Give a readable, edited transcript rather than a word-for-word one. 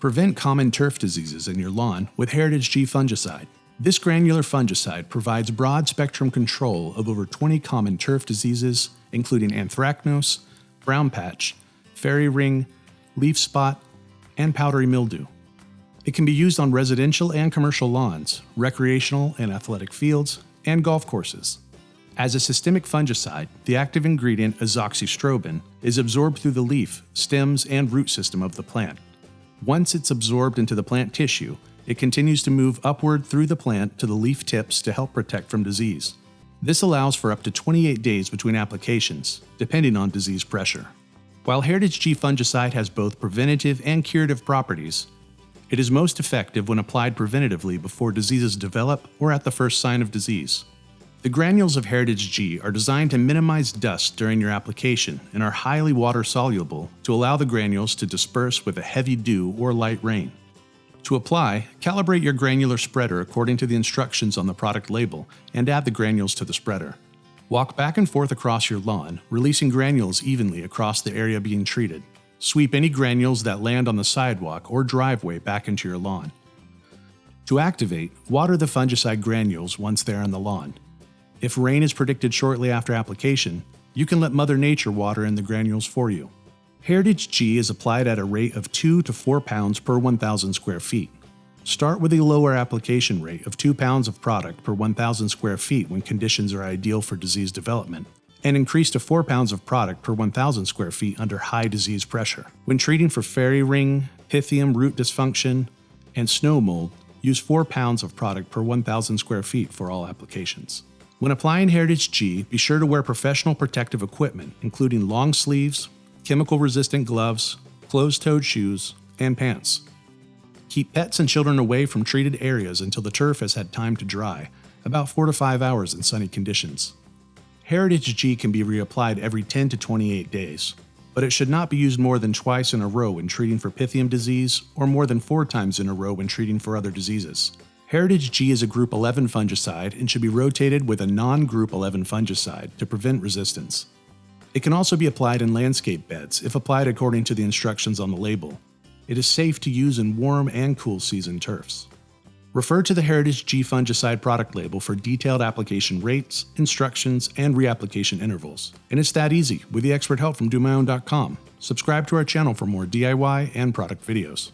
Prevent common turf diseases in your lawn with Heritage G Fungicide. This granular fungicide provides broad-spectrum control of over 20 common turf diseases, including anthracnose, brown patch, fairy ring, leaf spot, and powdery mildew. It can be used on residential and commercial lawns, recreational and athletic fields, and golf courses. As a systemic fungicide, the active ingredient azoxystrobin is absorbed through the leaf, stems, and root system of the plant. Once it's absorbed into the plant tissue, it continues to move upward through the plant to the leaf tips to help protect from disease. This allows for up to 28 days between applications, depending on disease pressure. While Heritage G Fungicide has both preventative and curative properties, it is most effective when applied preventatively before diseases develop or at the first sign of disease. The granules of Heritage G are designed to minimize dust during your application and are highly water-soluble to allow the granules to disperse with a heavy dew or light rain. To apply, calibrate your granular spreader according to the instructions on the product label and add the granules to the spreader. Walk back and forth across your lawn, releasing granules evenly across the area being treated. Sweep any granules that land on the sidewalk or driveway back into your lawn. To activate, water the fungicide granules once they're on the lawn. If rain is predicted shortly after application, you can let Mother Nature water in the granules for you. Heritage G is applied at a rate of 2 to 4 pounds per 1,000 square feet. Start with a lower application rate of 2 pounds of product per 1,000 square feet when conditions are ideal for disease development, and increase to 4 pounds of product per 1,000 square feet under high disease pressure. When treating for fairy ring, pythium root dysfunction, and snow mold, use 4 pounds of product per 1,000 square feet for all applications. When applying Heritage G, be sure to wear professional protective equipment, including long sleeves, chemical-resistant gloves, closed-toed shoes, and pants. Keep pets and children away from treated areas until the turf has had time to dry, about 4 to 5 hours in sunny conditions. Heritage G can be reapplied every 10 to 28 days, but it should not be used more than twice in a row when treating for pythium disease or more than 4 times in a row when treating for other diseases. Heritage G is a Group 11 fungicide and should be rotated with a non-Group 11 fungicide to prevent resistance. It can also be applied in landscape beds if applied according to the instructions on the label. It is safe to use in warm and cool season turfs. Refer to the Heritage G Fungicide product label for detailed application rates, instructions, and reapplication intervals. And it's that easy with the expert help from DoMyOwn.com. Subscribe to our channel for more DIY and product videos.